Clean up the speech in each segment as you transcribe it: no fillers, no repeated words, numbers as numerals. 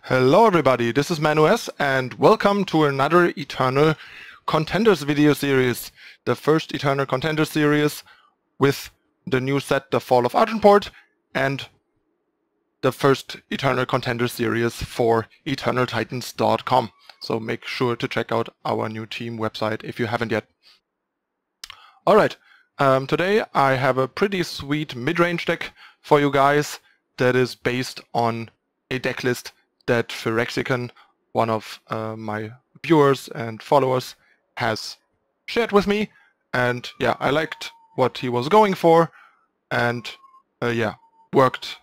Hello everybody, this is ManuS and welcome to another Eternal Contenders video series. The first Eternal Contenders series with the new set The Fall of Argenport and the first Eternal Contenders series for EternalTitans.com. So make sure to check out our new team website if you haven't yet. Alright, today I have a pretty sweet mid-range deck for you guys that is based on a deck list that Phyrexican, one of my viewers and followers, has shared with me, and yeah, I liked what he was going for, and yeah, worked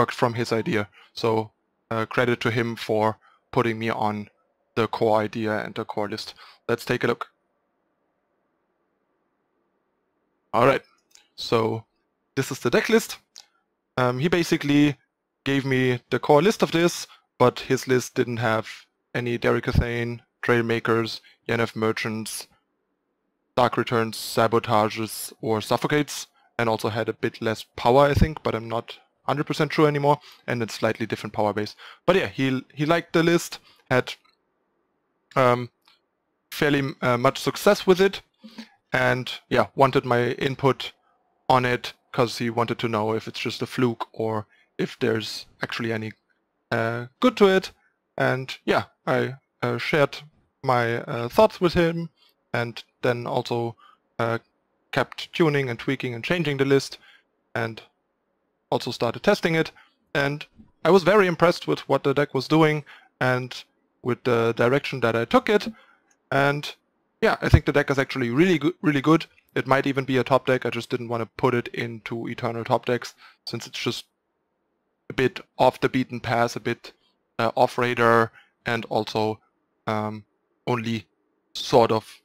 from his idea. So credit to him for putting me on the core idea and the core list. Let's take a look. Alright, so this is the deck list. He basically gave me the core list of this, but his list didn't have any Derry Cathain, Trailmakers, Yennefer Merchants, Dark Returns, Sabotages, or Suffocates, and also had a bit less power, I think, but I'm not 100% sure anymore, and it's slightly different power base. But yeah, he liked the list, had fairly much success with it, and yeah, wanted my input on it, because he wanted to know if it's just a fluke or if there's actually any good to it. And yeah, I shared my thoughts with him, and then also kept tuning and tweaking and changing the list, and also started testing it. And I was very impressed with what the deck was doing and with the direction that I took it. And yeah, I think the deck is actually really good. It might even be a top deck. I just didn't want to put it into Eternal top decks, since it's just a bit off the beaten path, a bit off radar, and also only sort of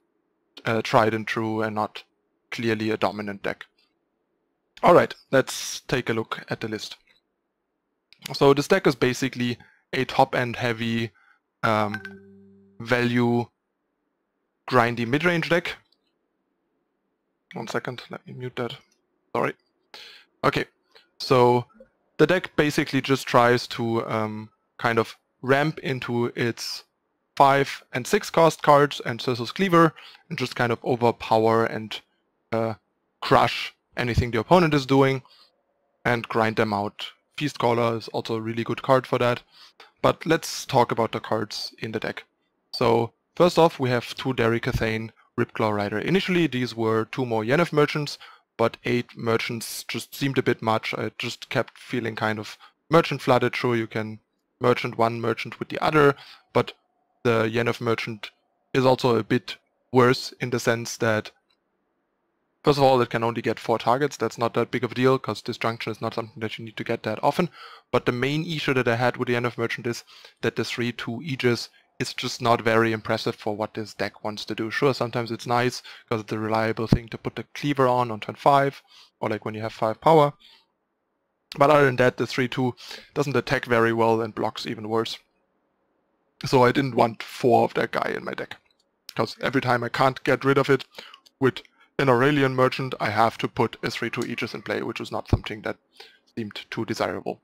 tried and true and not clearly a dominant deck. Alright, let's take a look at the list. So this deck is basically a top-end heavy value grindy mid-range deck. One second, let me mute that. Sorry. Okay, so the deck basically just tries to kind of ramp into its 5 and 6 cost cards and Cirso's Cleaver, and just kind of overpower and crush anything the opponent is doing and grind them out. Feastcaller is also a really good card for that. But let's talk about the cards in the deck. So first off, we have 2 Derry Cathain Ripclaw Rider. Initially these were 2 more Yennefer Merchants, but 8 merchants just seemed a bit much. I just kept feeling kind of merchant flooded. Sure, you can merchant one merchant with the other, but the Yennefer Merchant is also a bit worse in the sense that, first of all, it can only get 4 targets. That's not that big of a deal, because disjunction is not something that you need to get that often. But the main issue that I had with the Yennefer Merchant is that the 3/2 Aegis is just not very impressive for what this deck wants to do. Sure, sometimes it's nice because it's a reliable thing to put the Cleaver on turn 5, or like when you have 5 power. But other than that, the 3/2 doesn't attack very well and blocks even worse. So I didn't want 4 of that guy in my deck, because every time I can't get rid of it with an Aurelian Merchant, I have to put a 3/2 Aegis in play, which was not something that seemed too desirable.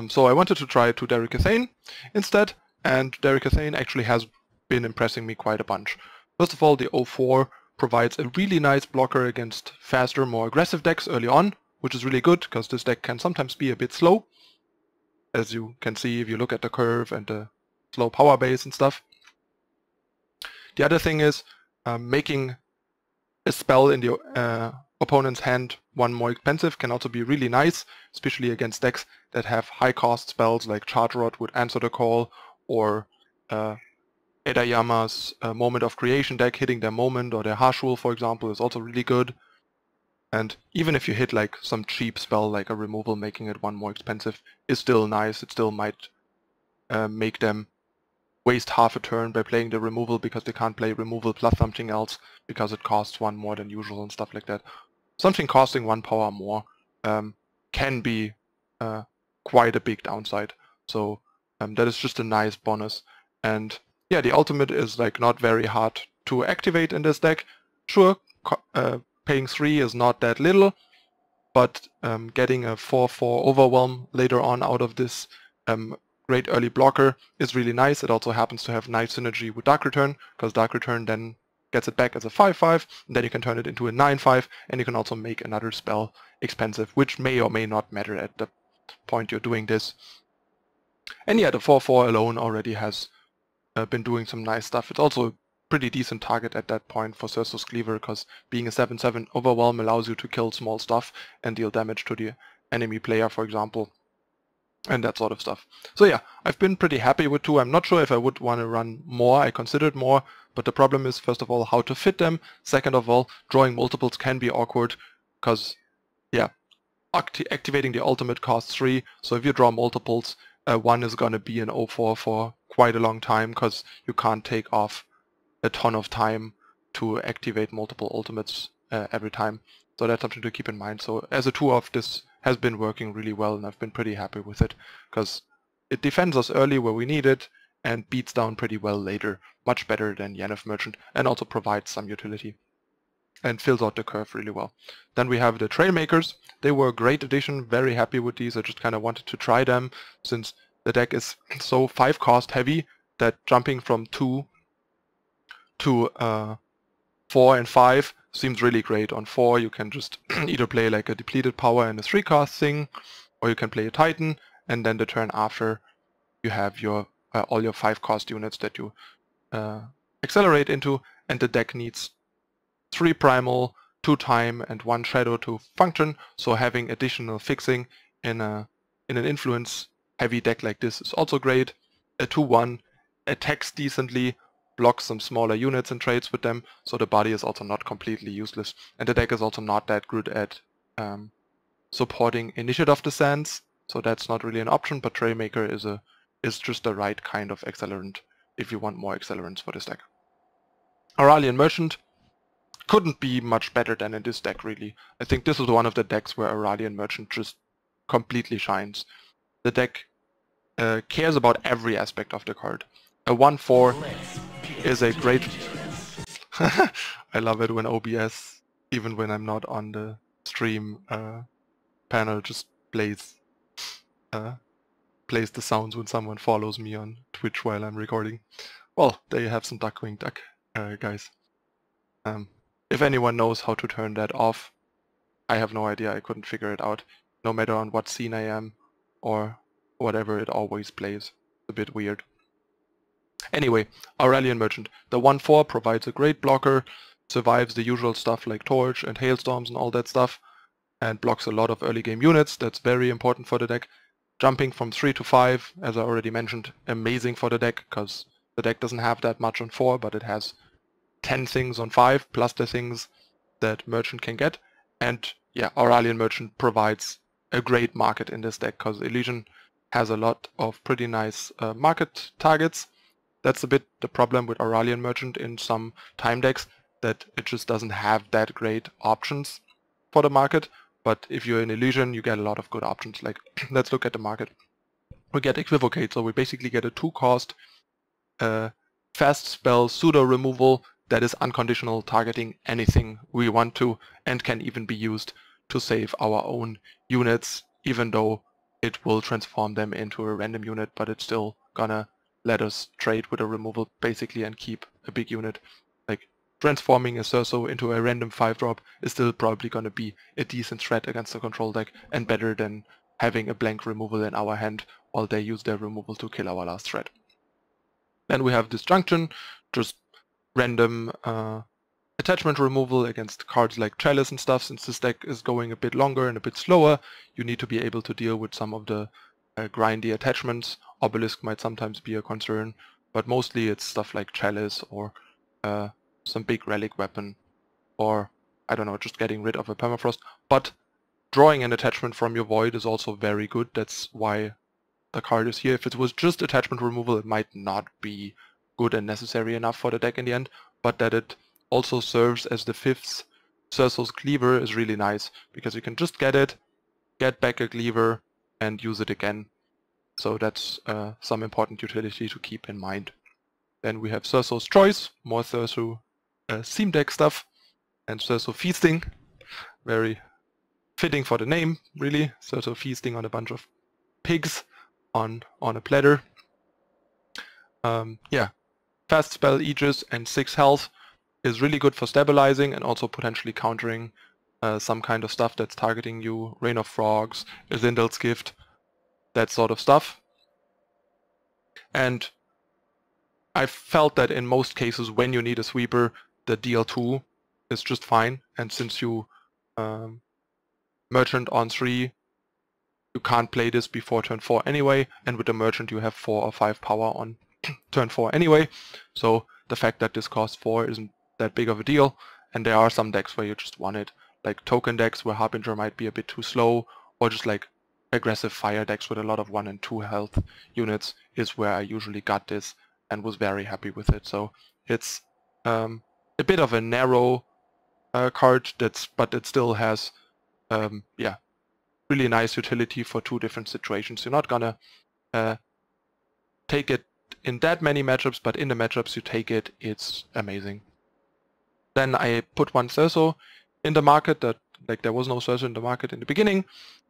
So I wanted to try 2 Derry Cathain instead, and Derry Cathain actually has been impressing me quite a bunch. First of all, the 0/4 provides a really nice blocker against faster, more aggressive decks early on, which is really good, because this deck can sometimes be a bit slow, as you can see if you look at the curve and the slow power base and stuff. The other thing is making a spell in the opponent's hand 1 more expensive can also be really nice, especially against decks that have high cost spells like Charge Rod would Answer the Call, or Edayama's Moment of Creation deck hitting their Moment, or their Harsh Rule, for example, is also really good. And even if you hit like some cheap spell like a removal, making it 1 more expensive is still nice. It still might make them waste half a turn by playing the removal, because they can't play removal plus something else because it costs 1 more than usual and stuff like that. Something costing 1 power more can be quite a big downside. So that is just a nice bonus. And yeah, the ultimate is like not very hard to activate in this deck. Sure, paying 3 is not that little, but getting a 4/4 overwhelm later on out of this great early blocker is really nice. It also happens to have nice synergy with Dark Return, because Dark Return then gets it back as a 5/5, and then you can turn it into a 9/5, and you can also make another spell expensive, which may or may not matter at the point you're doing this. And yeah, the 4/4 alone already has been doing some nice stuff. It's also a pretty decent target at that point for Cirso's Cleaver, because being a 7/7 overwhelm allows you to kill small stuff and deal damage to the enemy player, for example, and that sort of stuff. So yeah, I've been pretty happy with 2. I'm not sure if I would want to run more. I considered more, but the problem is, first of all, how to fit them. Second of all, drawing multiples can be awkward, because yeah, activating the ultimate costs 3, so if you draw multiples, 1 is going to be an 0/4 for quite a long time, because you can't take off a ton of time to activate multiple ultimates every time. So that's something to keep in mind. So as a 2-off, this has been working really well, and I've been pretty happy with it, because it defends us early where we need it, and beats down pretty well later, much better than Yennefer Merchant, and also provides some utility and fills out the curve really well. Then we have the Trailmakers. They were a great addition, very happy with these. I just kind of wanted to try them, since the deck is so 5 cost heavy that jumping from 2 to 4 and 5 seems really great. On 4 you can just either play like a depleted power and a 3 cost thing, or you can play a Titan, and then the turn after you have your all your 5 cost units that you accelerate into, and the deck needs 3 Primal, 2 Time, and 1 Shadow to function, so having additional fixing in an influence heavy deck like this is also great. A 2/1 attacks decently, blocks some smaller units and trades with them, so the body is also not completely useless. And the deck is also not that good at supporting Initiate of the Sands, so that's not really an option, but Trailmaker is just the right kind of accelerant if you want more accelerants for this deck. Aurelian Merchant couldn't be much better than in this deck, really. I think this is one of the decks where Aurelian Merchant just completely shines. The deck cares about every aspect of the card. A 1/4 is a great... I love it when OBS, even when I'm not on the stream panel, just plays the sounds when someone follows me on Twitch while I'm recording. Well, there you have some Duckwing Duck, guys. If anyone knows how to turn that off, I have no idea. I couldn't figure it out. No matter on what scene I am or whatever, it always plays. It's a bit weird. Anyway, Aurelian Merchant. The 1/4 provides a great blocker, survives the usual stuff like Torch and Hailstorms and all that stuff, and blocks a lot of early game units. That's very important for the deck. Jumping from 3 to 5, as I already mentioned, amazing for the deck, because the deck doesn't have that much on 4, but it has 10 things on 5, plus the things that Merchant can get. And yeah, Aurelian Merchant provides a great market in this deck, because Elysian has a lot of pretty nice market targets. That's a bit the problem with Aurelian Merchant in some time decks, that it just doesn't have that great options for the market. But if you're in Elysian, you get a lot of good options. Like, let's look at the market. We get Equivocate, so we basically get a 2-cost fast spell pseudo removal that is unconditional, targeting anything we want to, and can even be used to save our own units, even though it will transform them into a random unit, but it's still gonna let us trade with a removal basically and keep a big unit. Like, transforming a Cirso into a random 5-drop is still probably gonna be a decent threat against the control deck, and better than having a blank removal in our hand while they use their removal to kill our last threat. Then we have Disjunction, just random attachment removal against cards like Chalice and stuff. Since this deck is going a bit longer and a bit slower, you need to be able to deal with some of the grindy attachments. Obelisk might sometimes be a concern, but mostly it's stuff like Chalice or some big relic weapon, or I don't know, just getting rid of a permafrost. But drawing an attachment from your void is also very good. That's why the card is here. If it was just attachment removal, it might not be good and necessary enough for the deck in the end, but that it also serves as the 5th Cirso's Cleaver is really nice, because you can just get it, get back a Cleaver, and use it again. So that's some important utility to keep in mind. Then we have Cirso's Choice, more Cirso Seam deck stuff, and Cirso Feasting, very fitting for the name, really. Cirso feasting on a bunch of pigs on a platter. Yeah, fast spell Aegis and 6 health is really good for stabilizing and also potentially countering some kind of stuff that's targeting you, Rain of Frogs, Zindel's Gift, that sort of stuff. And I felt that in most cases when you need a sweeper, the DL2 is just fine, and since you merchant on 3, you can't play this before turn 4 anyway, and with the merchant you have 4 or 5 power on turn 4 anyway, so the fact that this costs 4 isn't that big of a deal, and there are some decks where you just want it, like token decks where Harbinger might be a bit too slow, or just like aggressive fire decks with a lot of 1 and 2 health units is where I usually got this and was very happy with it. So it's a bit of a narrow card, but it still has yeah, really nice utility for 2 different situations. You're not gonna take it in that many matchups, but in the matchups you take it, it's amazing. Then I put 1 Cirso in the market. That, like, there was no Cirso in the market in the beginning,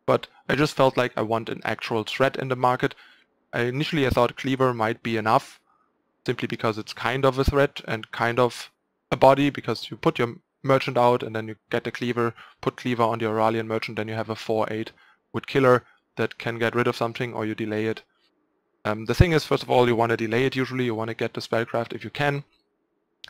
but I just felt like I want an actual threat in the market. Initially I thought Cleaver might be enough, simply because it's kind of a threat and kind of a body, because you put your merchant out and then you get the Cleaver, put Cleaver on the Aurelian merchant, then you have a 4/8 with killer that can get rid of something, or you delay it. The thing is, first of all, you want to delay it usually, you want to get the spellcraft if you can.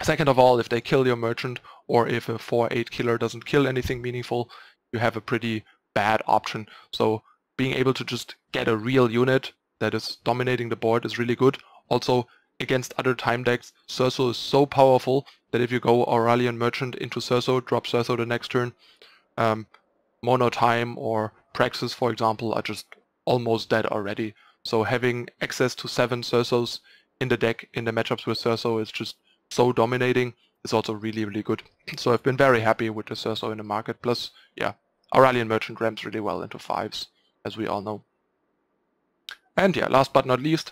Second of all, if they kill your merchant, or if a 4/8 killer doesn't kill anything meaningful, you have a pretty bad option. So being able to just get a real unit that is dominating the board is really good. Also, against other time decks, Cirso is so powerful that if you go Aurelian Merchant into Cirso, drop Cirso the next turn, Mono Time or Praxis, for example, are just almost dead already. So having access to 7 Cirsos in the deck, in the matchups with Cirso, is just so dominating. It's also really, really good. So I've been very happy with the Cirso in the market. Plus, yeah, Aurelian Merchant ramps really well into 5s, as we all know. And yeah, last but not least,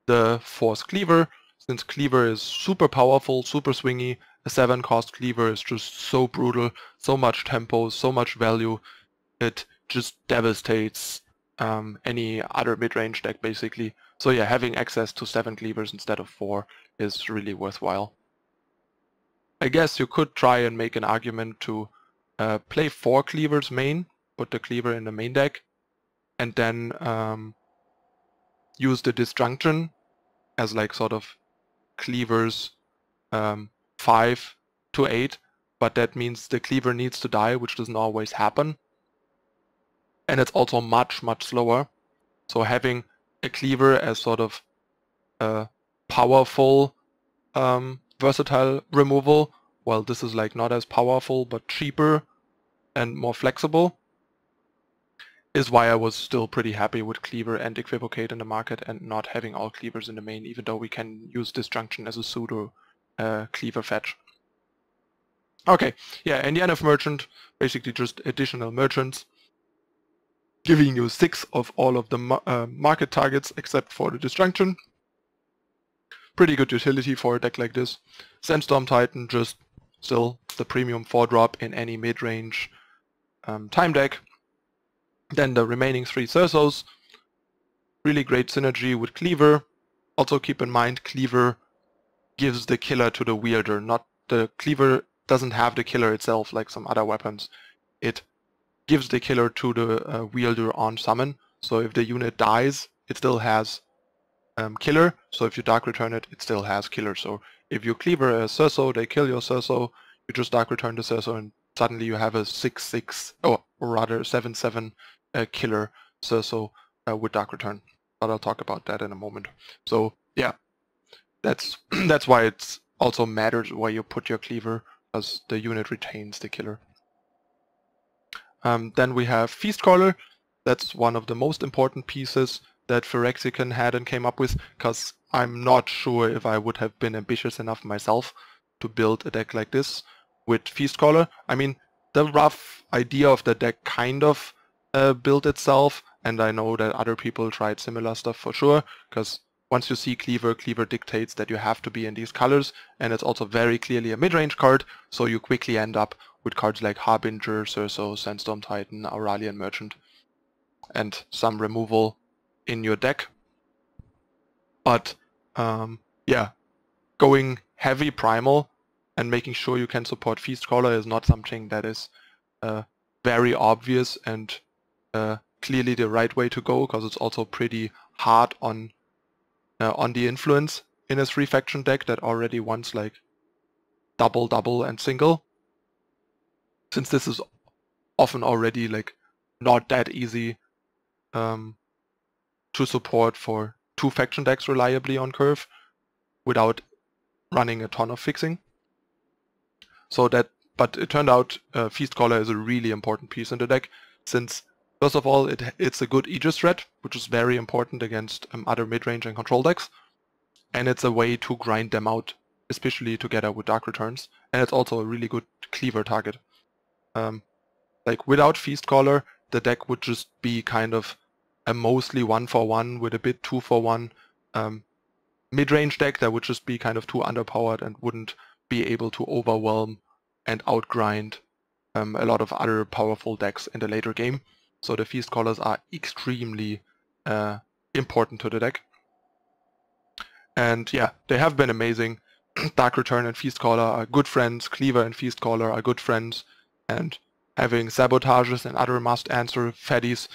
the Force Cleaver. Since Cleaver is super powerful, super swingy, a 7 cost Cleaver is just so brutal, so much tempo, so much value. It just devastates any other mid-range deck basically. So yeah, having access to 7 Cleavers instead of 4 is really worthwhile. I guess you could try and make an argument to play 4 Cleavers main, put the Cleaver in the main deck, and then use the Disjunction as like sort of Cleavers 5 to 8, but that means the Cleaver needs to die, which doesn't always happen. And it's also much, much slower. So having a Cleaver as sort of a powerful, versatile removal, well, this is like not as powerful, but cheaper and more flexible, is why I was still pretty happy with Cleaver and Equivocate in the market and not having all Cleavers in the main, even though we can use Disjunction as a pseudo Cleaver fetch. Okay, yeah, and the NF Merchant, basically just additional merchants, giving you 6 of all of the market targets except for the Disjunction. Pretty good utility for a deck like this. Sandstorm Titan, just still the premium 4-drop in any mid-range time deck. Then the remaining 3 Cirsos, really great synergy with Cleaver. Also keep in mind, Cleaver gives the killer to the wielder, not the Cleaver doesn't have the killer itself like some other weapons. It gives the killer to the wielder on summon, so if the unit dies, it still has killer, so if you Dark Return it, it still has killer. So if you Cleaver a Cirso, they kill your Cirso, you just Dark Return the Cirso, and suddenly you have a 6/6, or rather 7/7 killer Cirso with Dark Return. But I'll talk about that in a moment. So yeah, that's why it's also matters where you put your Cleaver, because the unit retains the killer. Then we have Feastcaller. That's one of the most important pieces that Phyrexican had and came up with, because I'm not sure if I would have been ambitious enough myself to build a deck like this with Feastcaller. I mean, the rough idea of the deck kind of built itself, and I know that other people tried similar stuff for sure, because once you see Cleaver, Cleaver dictates that you have to be in these colors, and it's also very clearly a mid-range card, so you quickly end up with cards like Harbinger, Cirso, Sandstorm Titan, Aurelian Merchant, and some removal in your deck. But yeah, going heavy Primal and making sure you can support Feastcaller is not something that is very obvious and clearly the right way to go, because it's also pretty hard on the influence in a 3-faction deck that already wants like double, double, and single. Since this is often already like not that easy to support for 2-faction decks reliably on curve without running a ton of fixing. So that, but it turned out Feastcaller is a really important piece in the deck, since first of all it's a good Aegis threat, which is very important against other mid-range and control decks, and it's a way to grind them out, especially together with Dark Returns, and it's also a really good Cleaver target. Like without Feastcaller, the deck would just be kind of a mostly 1-for-1 with a bit 2-for-1 mid-range deck that would just be kind of too underpowered and wouldn't be able to overwhelm and outgrind a lot of other powerful decks in the later game. So the Feastcallers are extremely important to the deck. And yeah, they have been amazing. Dark Return and Feastcaller are good friends, Cleaver and Feastcaller are good friends, and having Sabotages and other must-answer fatties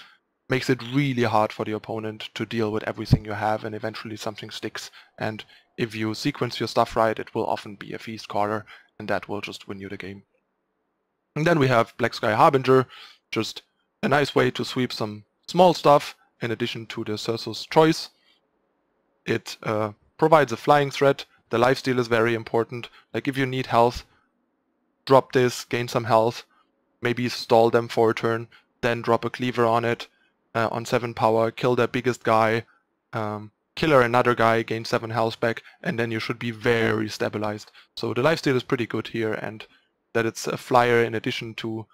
makes it really hard for the opponent to deal with everything you have, and eventually something sticks. And if you sequence your stuff right, it will often be a Feastcaller, and that will just win you the game. And then we have Black Sky Harbinger, just a nice way to sweep some small stuff in addition to the Cirso's choice. It provides a flying threat. The lifesteal is very important. Like if you need health, drop this, gain some health, maybe stall them for a turn, then drop a Cleaver on it on 7 power, kill their biggest guy, killer another guy, gain 7 health back, and then you should be very stabilized. So the lifesteal is pretty good here, and that it's a flyer in addition to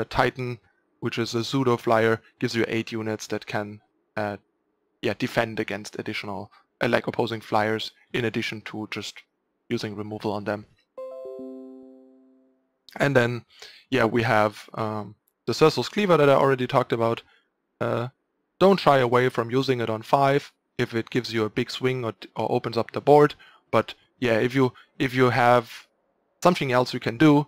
Titan, which is a pseudo flyer, gives you 8 units that can defend against additional like opposing flyers, in addition to just using removal on them. And then yeah, we have the Cirso's Cleaver that I already talked about. Don't shy away from using it on 5 if it gives you a big swing or opens up the board. But yeah, if you have something else you can do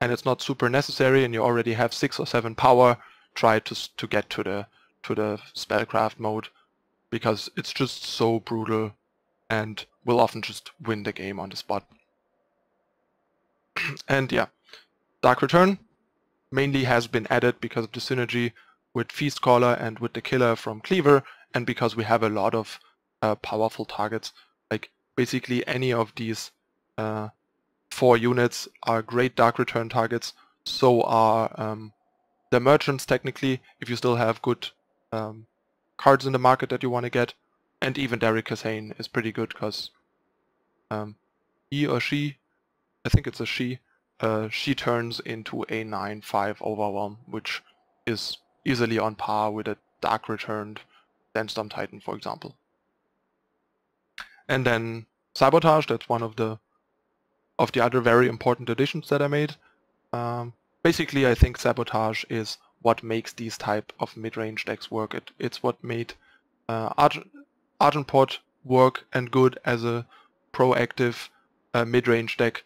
and it's not super necessary and you already have 6 or 7 power, try to get to the spellcraft mode, because it's just so brutal and will often just win the game on the spot. And yeah, Dark Return mainly has been added because of the synergy with Feastcaller and with the killer from Cleaver, and because we have a lot of powerful targets. Like basically any of these 4 units are great Dark Return targets. So are the merchants technically, if you still have good cards in the market that you want to get. And even Derry Cathain is pretty good because he or she, I think it's a she turns into a 9/5 overwhelm, which is easily on par with a Dark Returned Sandstorm Titan, for example. And then Sabotage, that's one of the other very important additions that I made. Basically, I think Sabotage is what makes these type of mid-range decks work. It's what made Argenport work and good as a proactive mid-range deck.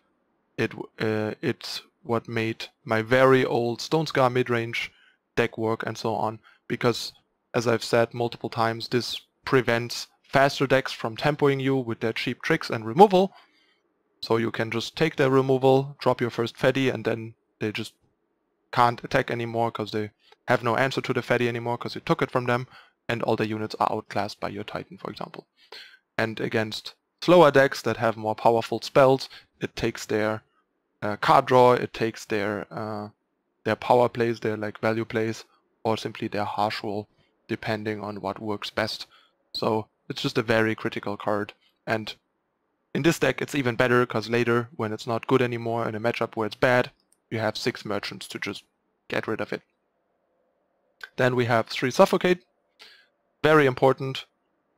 It's what made my very old Stonescar mid-range deck work, and so on, because as I've said multiple times, this prevents faster decks from tempoing you with their cheap tricks and removal. So you can just take their removal, drop your first fatty, and then they just can't attack anymore because they have no answer to the fatty anymore because you took it from them, and all the units are outclassed by your Titan, for example. And against slower decks that have more powerful spells, it takes their card draw, it takes their power plays, their like value plays, or simply their harsh roll, depending on what works best. So it's just a very critical card. And in this deck it's even better because later, when it's not good anymore in a matchup where it's bad, you have 6 merchants to just get rid of it. Then we have 3 Suffocate. Very important,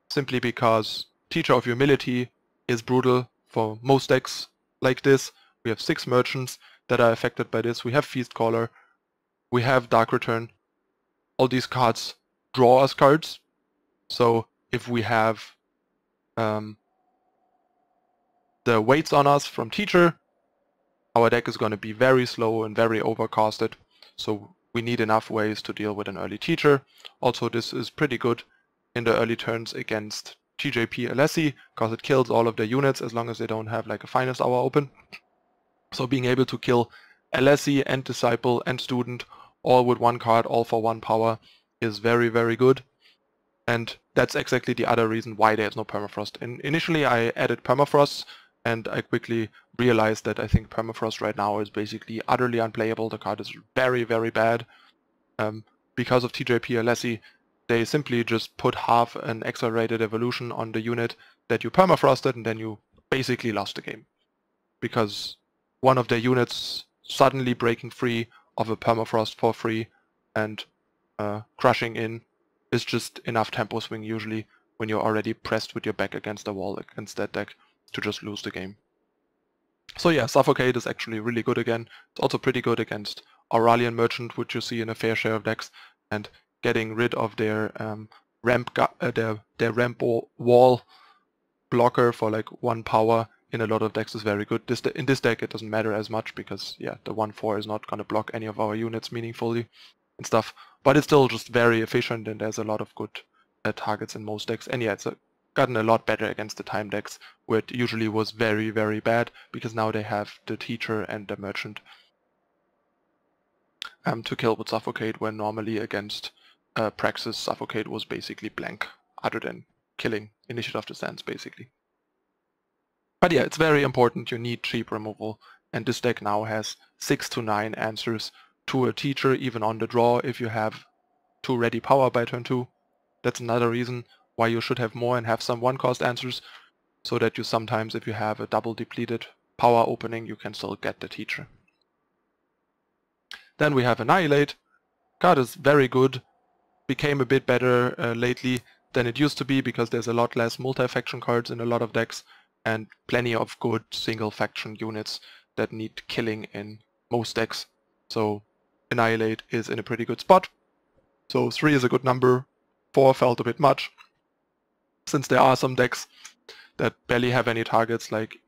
simply because Teacher of Humility is brutal for most decks like this. We have 6 merchants that are affected by this. We have Feastcaller, we have Dark Return. All these cards draw us cards, So if we have the weights on us from teacher, our deck is going to be very slow and very overcasted. So we need enough ways to deal with an early teacher. Also, this is pretty good in the early turns against TJP Alessi, because it kills all of their units as long as they don't have like a finest hour open. So being able to kill Alessi and Disciple and Student all with one card, all for 1 power, is very, very good. And that's exactly the other reason why there's no Permafrost. And initially I added Permafrost, and I quickly realized that I think Permafrost right now is basically utterly unplayable. The card is very, very bad. Because of TJP Alessi, they simply just put half an accelerated evolution on the unit that you permafrosted, and then you basically lost the game. Because one of their units suddenly breaking free of a permafrost for free and crushing in is just enough tempo swing usually when you're already pressed with your back against the wall against that deck to just lose the game. So yeah, Suffocate is actually really good again. It's also pretty good against Aurelian Merchant, which you see in a fair share of decks, and getting rid of their ramp wall blocker for like 1 power in a lot of decks is very good. In this deck it doesn't matter as much because yeah, the 1/4 is not going to block any of our units meaningfully and stuff, but it's still just very efficient, and there's a lot of good targets in most decks. And yeah, it's gotten a lot better against the time decks, where it usually was very, very bad, because now they have the teacher and the merchant to kill with Suffocate, when normally against Praxis, Suffocate was basically blank, other than killing Initiative of the Sands, basically. But yeah, it's very important. You need cheap removal, and this deck now has 6 to 9 answers to a teacher, even on the draw, if you have 2 ready power by turn 2. That's another reason why you should have more and have some 1-cost answers, so that you sometimes, if you have a double depleted power opening, you can still get the teacher. Then we have Annihilate. Card is very good. Became a bit better lately than it used to be, because there's a lot less multi-faction cards in a lot of decks, and plenty of good single faction units that need killing in most decks. So Annihilate is in a pretty good spot. So 3 is a good number. 4 felt a bit much, since there are some decks that barely have any targets, like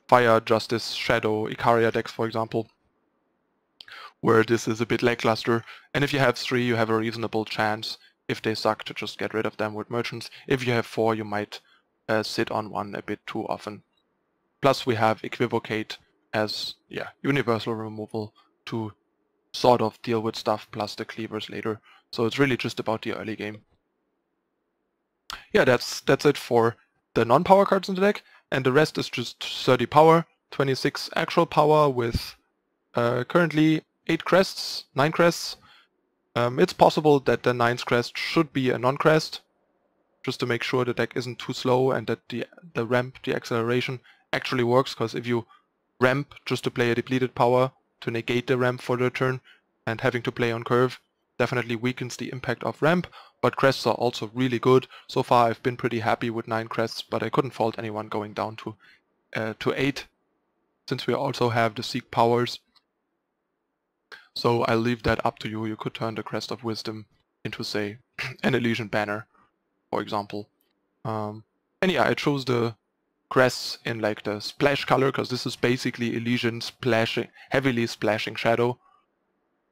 Fire, Justice, Shadow, Icaria decks, for example, where this is a bit lackluster. And if you have 3, you have a reasonable chance, if they suck, to just get rid of them with merchants. If you have 4, you might sit on 1 a bit too often. Plus we have Equivocate as universal removal to sort of deal with stuff, plus the Cleavers later. So it's really just about the early game. Yeah, that's it for the non-power cards in the deck, and the rest is just 30 power, 26 actual power with currently 9 crests. It's possible that the 9th crest should be a non-crest, just to make sure the deck isn't too slow and that the ramp, the acceleration, actually works, because if you ramp just to play a depleted power to negate the ramp for the turn, and having to play on curve definitely weakens the impact of ramp. But crests are also really good. So far I've been pretty happy with 9 crests, but I couldn't fault anyone going down to 8, since we also have the Seek powers. So I'll leave that up to you. You could turn the Crest of Wisdom into, say, an Elysian Banner, for example. And yeah, I chose the crests in like the splash color, because this is basically Elysian heavily splashing shadow.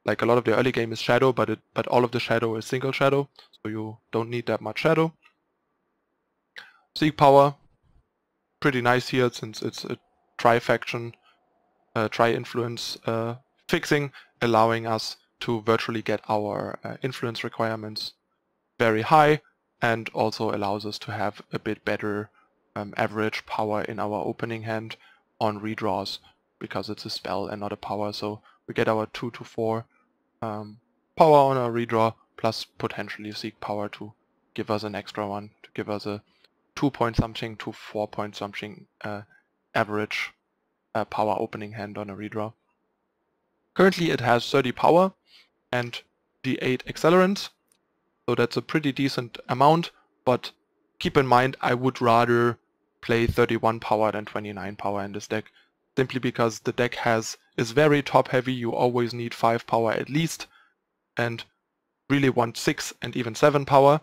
Like a lot of the early game is shadow, but all of the shadow is single shadow, so you don't need that much shadow. Seek power, pretty nice here, since it's a tri-faction, tri-influence fixing, allowing us to virtually get our influence requirements very high, and also allows us to have a bit better average power in our opening hand on redraws, because it's a spell and not a power. So we get our 2 to 4 power on our redraw, plus potentially Seek power to give us an extra one, to give us a 2-point something to 4-point something average power opening hand on a redraw. Currently it has 30 power and the 8 accelerants, so that's a pretty decent amount, but keep in mind I would rather play 31 power than 29 power in this deck, simply because the deck is very top heavy. You always need 5 power at least, and really want 6 and even 7 power,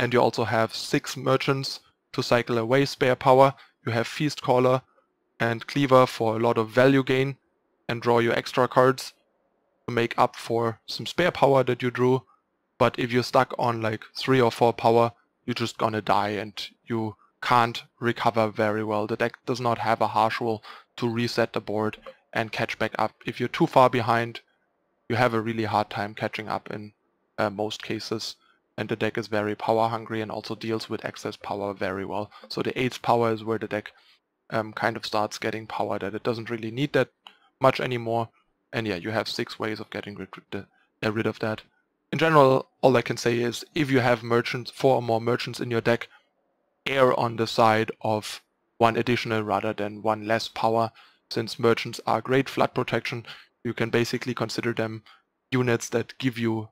and you also have 6 merchants to cycle away spare power. You have Feast Caller and Cleaver for a lot of value gain and draw you extra cards to make up for some spare power that you drew. But if you're stuck on like 3 or 4 power, you're just gonna die and you can't recover very well. The deck does not have a harsh rule to reset the board and catch back up. If you're too far behind, you have a really hard time catching up in most cases. And the deck is very power hungry and also deals with excess power very well. So the 8th power is where the deck kind of starts getting power that it doesn't really need that much anymore. And yeah, you have 6 ways of getting rid of that. In general, all I can say is if you have merchants, 4 or more merchants in your deck, err on the side of 1 additional rather than 1 less power. Since merchants are great flood protection, you can basically consider them units that give you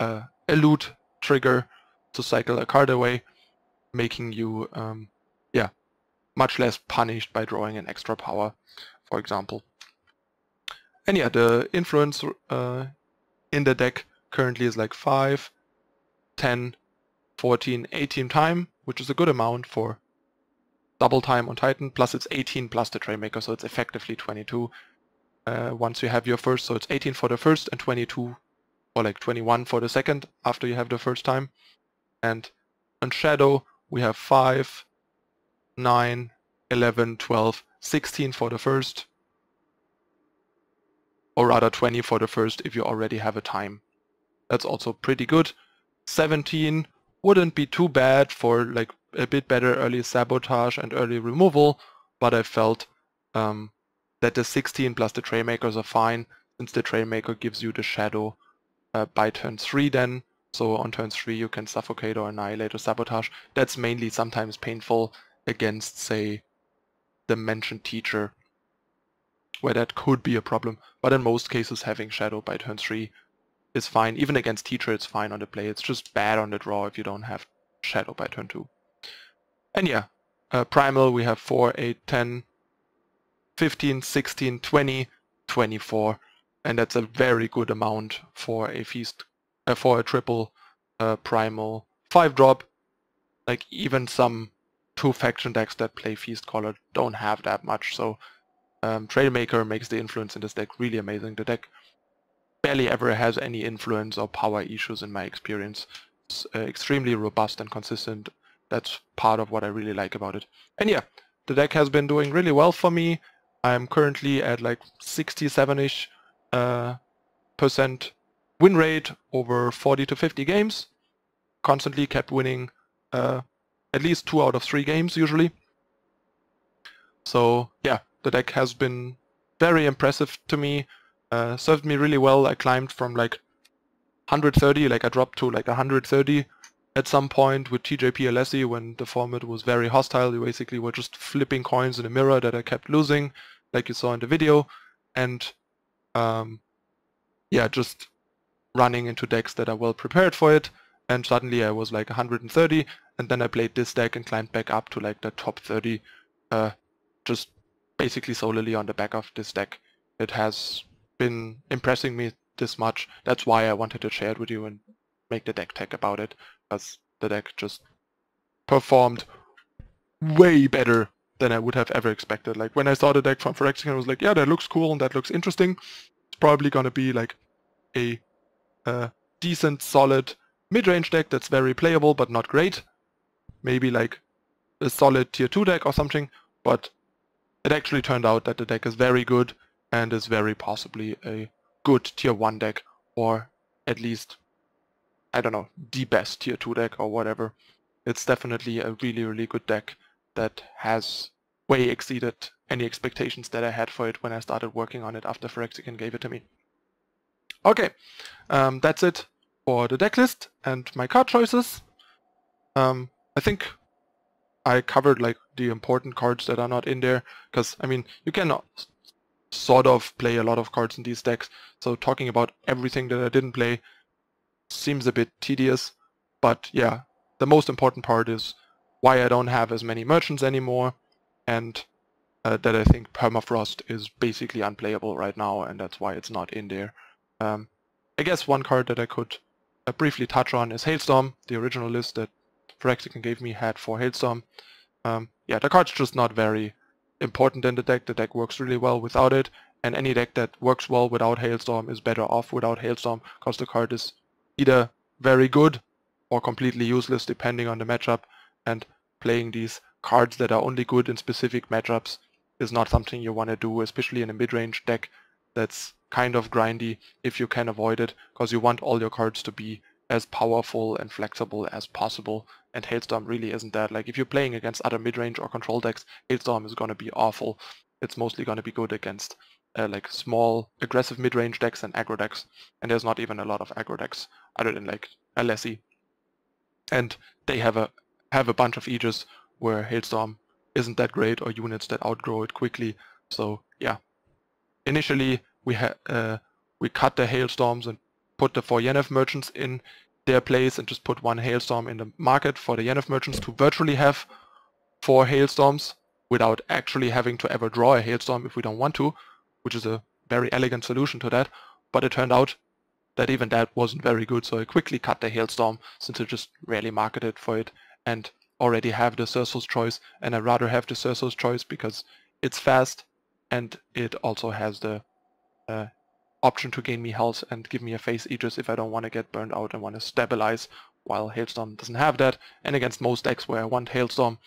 a loot trigger to cycle a card away, making you much less punished by drawing an extra power, for example. And yeah, the influence in the deck currently is like 5, 10, 14, 18 time, which is a good amount for double time on Titan, plus it's 18 plus the Trailmaker, so it's effectively 22 once you have your first, so it's 18 for the first and 22 or like 21 for the second after you have the first time. And on Shadow we have 5, 9, 11, 12, 16 for the first, or rather 20 for the first if you already have a time. That's also pretty good. 17 wouldn't be too bad for like a bit better early Sabotage and early removal, but I felt that the 16 plus the Trailmakers are fine, since the Trailmaker gives you the Shadow by turn 3 then. So on turn 3 you can Suffocate or Annihilate or Sabotage. That's mainly sometimes painful against, say, the mentioned Teacher, where that could be a problem. But in most cases having Shadow by turn 3 is fine. Even against Teacher it's fine on the play. It's just bad on the draw if you don't have Shadow by turn 2. And yeah, Primal we have 4, 8, 10, 15, 16, 20, 24. And that's a very good amount for a feast, for a triple Primal 5-drop. Like even some 2 faction decks that play Feast Caller don't have that much. So Trailmaker makes the influence in this deck really amazing. The deck barely ever has any influence or power issues in my experience. It's extremely robust and consistent. That's part of what I really like about it. And yeah, the deck has been doing really well for me. I'm currently at like 67-ish % win rate over 40 to 50 games. Constantly kept winning at least 2 out of 3 games usually. So yeah, the deck has been very impressive to me. Served me really well. I climbed from like 130, like I dropped to like 130 at some point with TJP Alessi when the format was very hostile. We basically were just flipping coins in a mirror that I kept losing, like you saw in the video, and yeah, just running into decks that are well prepared for it. And suddenly I was like 130, and then I played this deck and climbed back up to like the top 30, just basically solely on the back of this deck. It has been impressing me this much. That's why I wanted to share it with you and make the deck tech about it, because the deck just performed way better than I would have ever expected. Like when I saw the deck from Phyrexican, I was like, yeah, that looks cool and that looks interesting. It's probably gonna be like a decent, solid mid-range deck that's very playable but not great. Maybe like a solid tier 2 deck or something, but it actually turned out that the deck is very good and is very possibly a good tier 1 deck, or at least, I don't know, the best tier 2 deck or whatever. It's definitely a really, really good deck that has way exceeded any expectations that I had for it when I started working on it after Phyrexican gave it to me. Okay, that's it for the deck list and my card choices. I think I covered like the important cards that are not in there, because I mean you can sort of play a lot of cards in these decks, so talking about everything that I didn't play seems a bit tedious. But yeah, the most important part is why I don't have as many merchants anymore, and that I think Permafrost is basically unplayable right now, and that's why it's not in there. I guess one card that I could briefly touch on is Hailstorm, the original list that Phyrexican gave me had 4 Hailstorm. Yeah, the card's just not very important in the deck. The deck works really well without it, and any deck that works well without Hailstorm is better off without Hailstorm, because the card is either very good or completely useless depending on the matchup, and playing these cards that are only good in specific matchups is not something you want to do, especially in a mid-range deck that's kind of grindy if you can avoid it, because you want all your cards to be as powerful and flexible as possible, and Hailstorm really isn't that. Like, if you're playing against other mid-range or control decks, Hailstorm is going to be awful. It's mostly going to be good against like small aggressive mid-range decks and aggro decks, and there's not even a lot of aggro decks other than like Alessi, and they have a bunch of Aegis where Hailstorm isn't that great, or units that outgrow it quickly. So yeah, initially we cut the Hailstorms and put the 4 Yennefer merchants in their place and just put 1 Hailstorm in the market for the Yennefer merchants to virtually have 4 Hailstorms without actually having to ever draw a Hailstorm if we don't want to, which is a very elegant solution to that. But it turned out that even that wasn't very good, so I quickly cut the Hailstorm since I just rarely marketed for it and already have the Cirso's Choice, and I'd rather have the Cirso's Choice because it's fast and it also has the option to gain me health and give me a face Aegis if I don't want to get burned out and want to stabilize, while Hailstorm doesn't have that. And against most decks where I want Hailstorm,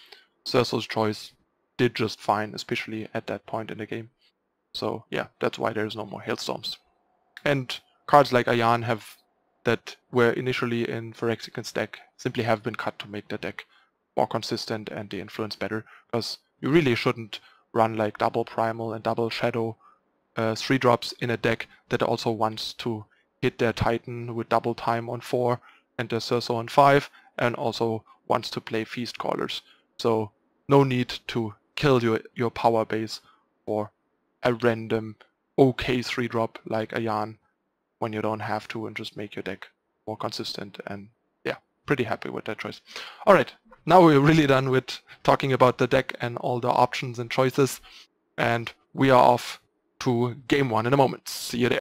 Cirso's Choice did just fine, especially at that point in the game. So yeah, that's why there's no more Hailstorms. And cards like Ayan have that were initially in Phyrexican's deck simply have been cut to make the deck more consistent and the influence better, because you really shouldn't run like double Primal and double Shadow 3-drops in a deck that also wants to hit their Titan with double time on 4 and their Cirso on 5, and also wants to play Feast Callers. So no need to kill your power base for a random okay 3-drop like Ayan when you don't have to, and just make your deck more consistent. And yeah, pretty happy with that choice. Alright, now we're really done with talking about the deck and all the options and choices, and we are off to game 1 in a moment. See you there.